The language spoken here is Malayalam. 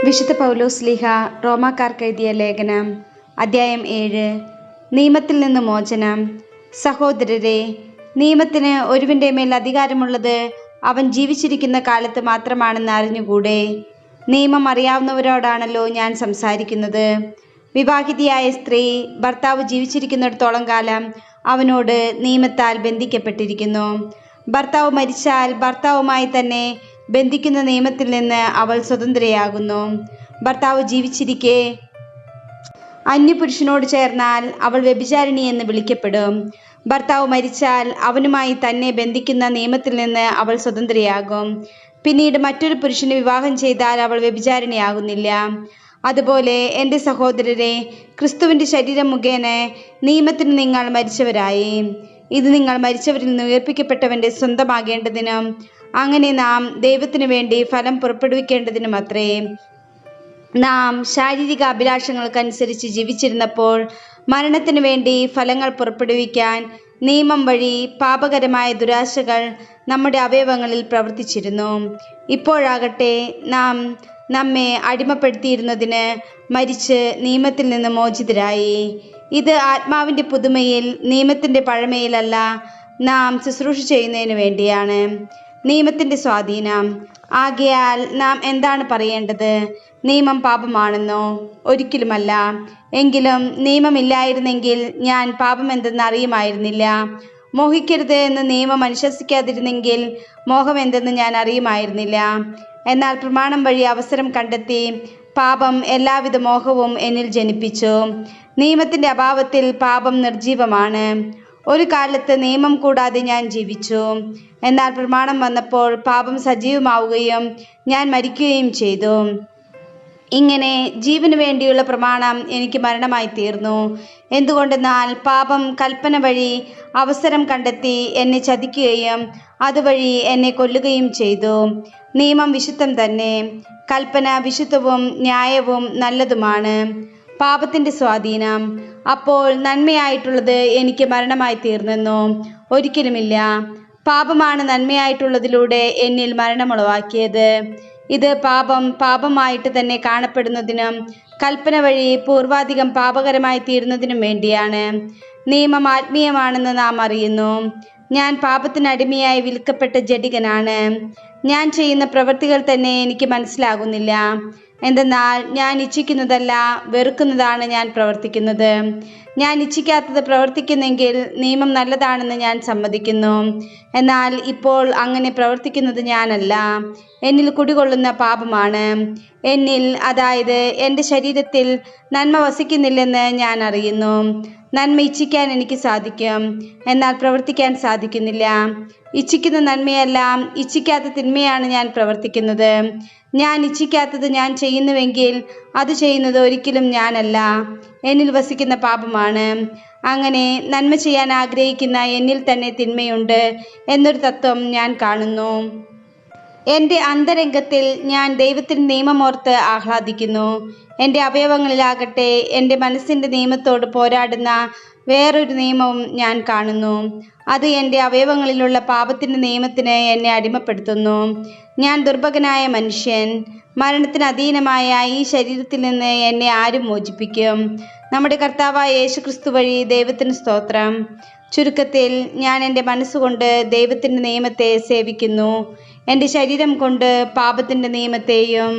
വിശുദ്ധ പൗലോസ് ശ്ലീഹ റോമാക്കാർക്ക് എഴുതിയ ലേഖനം അധ്യായം 7. നിയമത്തിൽ നിന്ന് മോചനം. സഹോദരരെ, നിയമത്തിന് ഒരുവന്റെ മേൽ അധികാരമുള്ളത് അവൻ ജീവിച്ചിരിക്കുന്ന കാലത്ത് മാത്രമാണെന്ന് അറിഞ്ഞുകൂടെ? നിയമം അറിയാവുന്നവരോടാണല്ലോ ഞാൻ സംസാരിക്കുന്നത്. വിവാഹിതയായ സ്ത്രീ ഭർത്താവ് ജീവിച്ചിരിക്കുന്നിടത്തോളം കാലം അവനോട് നിയമത്താൽ ബന്ധിക്കപ്പെട്ടിരിക്കുന്നു. ഭർത്താവ് മരിച്ചാൽ ഭർത്താവുമായി തന്നെ ബന്ധിക്കുന്ന നിയമത്തിൽ നിന്ന് അവൾ സ്വതന്ത്രയാകുന്നു. ഭർത്താവ് ജീവിച്ചിരിക്കെ അന്യപുരുഷനോട് ചേർന്നാൽ അവൾ വ്യഭിചാരിണി എന്ന് വിളിക്കപ്പെടും. ഭർത്താവ് മരിച്ചാൽ അവനുമായി തന്നെ ബന്ധിക്കുന്ന നിയമത്തിൽ നിന്ന് അവൾ സ്വതന്ത്രയാകും. പിന്നീട് മറ്റൊരു പുരുഷനെ വിവാഹം ചെയ്താൽ അവൾ വ്യഭിചാരിണിയാകുന്നില്ല. അതുപോലെ എൻ്റെ സഹോദരരെ, ക്രിസ്തുവിൻ്റെ ശരീരം മുഖേന നിയമത്തിന് നിങ്ങൾ മരിച്ചവരായി. ഇത് നിങ്ങൾ മരിച്ചവരിൽ നിന്ന് ഉയർപ്പിക്കപ്പെട്ടവൻ്റെ സ്വന്തമാകേണ്ടതിനും അങ്ങനെ നാം ദൈവത്തിനു വേണ്ടി ഫലം പുറപ്പെടുവിക്കേണ്ടതിനുമത്രേ. നാം ശാരീരിക അഭിലാഷങ്ങൾക്കനുസരിച്ച് ജീവിച്ചിരുന്നപ്പോൾ മരണത്തിനു വേണ്ടി ഫലങ്ങൾ പുറപ്പെടുവിക്കാൻ നിയമം വഴി പാപകരമായ ദുരാശകൾ നമ്മുടെ അവയവങ്ങളിൽ പ്രവർത്തിച്ചിരുന്നു. ഇപ്പോഴാകട്ടെ നാം നമ്മെ അടിമപ്പെടുത്തിയിരുന്നതിന് മരിച്ച് നിയമത്തിൽ നിന്ന് മോചിതരായി. ഇത് ആത്മാവിൻ്റെ പുതുമയിൽ, നിയമത്തിൻ്റെ പഴമയിലല്ല, നാം ശുശ്രൂഷ ചെയ്യുന്നതിന് വേണ്ടിയാണ്. നിയമത്തിൻ്റെ സ്വാധീനം. ആകയാൽ നാം എന്താണ് പറയേണ്ടത്? നിയമം പാപമാണെന്നോ? ഒരിക്കലുമല്ല. എങ്കിലും നിയമമില്ലായിരുന്നെങ്കിൽ ഞാൻ പാപം എന്തെന്ന് അറിയുമായിരുന്നില്ല. മോഹിക്കരുത് എന്ന് നിയമം അനുശാസിക്കാതിരുന്നെങ്കിൽ മോഹം എന്തെന്ന് ഞാൻ അറിയുമായിരുന്നില്ല. എന്നാൽ പ്രമാണം വഴി അവസരം കണ്ടെത്തി പാപം എല്ലാവിധ മോഹവും എന്നിൽ ജനിപ്പിച്ചു. നിയമത്തിൻ്റെ അഭാവത്തിൽ പാപം നിർജീവമാണ്. ഒരു കാലത്ത് നിയമം കൂടാതെ ഞാൻ ജീവിച്ചു. എന്നാൽ പ്രമാണം വന്നപ്പോൾ പാപം സജീവമാവുകയും ഞാൻ മരിക്കുകയും ചെയ്തു. ഇങ്ങനെ ജീവന് വേണ്ടിയുള്ള പ്രമാണം എനിക്ക് മരണമായി തീർന്നു. എന്തുകൊണ്ടെന്നാൽ പാപം കൽപ്പന വഴി അവസരം കണ്ടെത്തി എന്നെ ചതിക്കുകയും അതുവഴി എന്നെ കൊല്ലുകയും ചെയ്തു. നിയമം വിശുദ്ധം തന്നെ, കൽപ്പന വിശുദ്ധവും ന്യായവും നല്ലതുമാണ്. പാപത്തിൻ്റെ സ്വാധീനം. അപ്പോൾ നന്മയായിട്ടുള്ളത് എനിക്ക് മരണമായി തീർന്നെന്നോ? ഒരിക്കലുമില്ല. പാപമാണ് നന്മയായിട്ടുള്ളതിലൂടെ എന്നിൽ മരണമുളവാക്കിയത്. ഇത് പാപമായിട്ട് തന്നെ കാണപ്പെടുന്നതിനും കൽപ്പന വഴി പൂർവാധികം പാപകരമായി തീരുന്നതിനും വേണ്ടിയാണ്. നിയമം ആത്മീയമാണെന്ന് നാം അറിയുന്നു. ഞാൻ പാപത്തിനടിമയായി വിൽക്കപ്പെട്ട ജഡികനാണ്. ഞാൻ ചെയ്യുന്ന പ്രവൃത്തികൾ തന്നെ എനിക്ക് മനസ്സിലാകുന്നില്ല. എന്തെന്നാൽ ഞാൻ ഇച്ഛിക്കുന്നതല്ല, വെറുക്കുന്നതാണ് ഞാൻ പ്രവർത്തിക്കുന്നത്. ഞാൻ ഇച്ഛിക്കാത്തത് പ്രവർത്തിക്കുന്നെങ്കിൽ നിയമം നല്ലതാണെന്ന് ഞാൻ സമ്മതിക്കുന്നു. എന്നാൽ ഇപ്പോൾ അങ്ങനെ പ്രവർത്തിക്കുന്നത് ഞാനല്ല, എന്നിൽ കുടികൊള്ളുന്ന പാപമാണ്. എന്നിൽ, അതായത് എൻ്റെ ശരീരത്തിൽ നന്മ വസിക്കുന്നില്ലെന്ന് ഞാൻ അറിയുന്നു. നന്മ ഇച്ഛിക്കാൻ എനിക്ക് സാധിക്കും, എന്നാൽ പ്രവർത്തിക്കാൻ സാധിക്കുന്നില്ല. ഇച്ഛിക്കുന്ന നന്മയല്ല, ഇച്ഛിക്കാത്ത തിന്മയാണ് ഞാൻ പ്രവർത്തിക്കുന്നത്. ഞാൻ ഇച്ഛിക്കാത്തത് ഞാൻ ചെയ്യുന്നുവെങ്കിൽ അത് ചെയ്യുന്നത് ഒരിക്കലും ഞാനല്ല, എന്നിൽ വസിക്കുന്ന പാപമാണ്. അങ്ങനെ നന്മ ചെയ്യാൻ ആഗ്രഹിക്കുന്ന എന്നിൽ തന്നെ തിന്മയുണ്ട് എന്നൊരു തത്വം ഞാൻ കാണുന്നു. എൻ്റെ അന്തരംഗത്തിൽ ഞാൻ ദൈവത്തിൻ്റെ നിയമമോർത്ത് ആഹ്ലാദിക്കുന്നു. എൻ്റെ അവയവങ്ങളിലാകട്ടെ എൻ്റെ മനസ്സിൻ്റെ നിയമത്തോട് പോരാടുന്ന വേറൊരു നിയമവും ഞാൻ കാണുന്നു. അത് എൻ്റെ അവയവങ്ങളിലുള്ള പാപത്തിൻ്റെ നിയമത്തിന് എന്നെ അടിമപ്പെടുത്തുന്നു. ഞാൻ ദുർഭകനായ മനുഷ്യൻ. മരണത്തിന് അധീനമായ ഈ ശരീരത്തിൽ നിന്ന് എന്നെ ആരും മോചിപ്പിക്കും? നമ്മുടെ കർത്താവായ യേശുക്രിസ്തു വഴി ദൈവത്തിന് സ്തോത്രം. ചുരുക്കത്തിൽ, ഞാൻ എൻ്റെ മനസ്സുകൊണ്ട് ദൈവത്തിൻ്റെ നിയമത്തെ സേവിക്കുന്നു, എൻ്റെ ശരീരം കൊണ്ട് പാപത്തിൻ്റെ നിയമത്തെയും.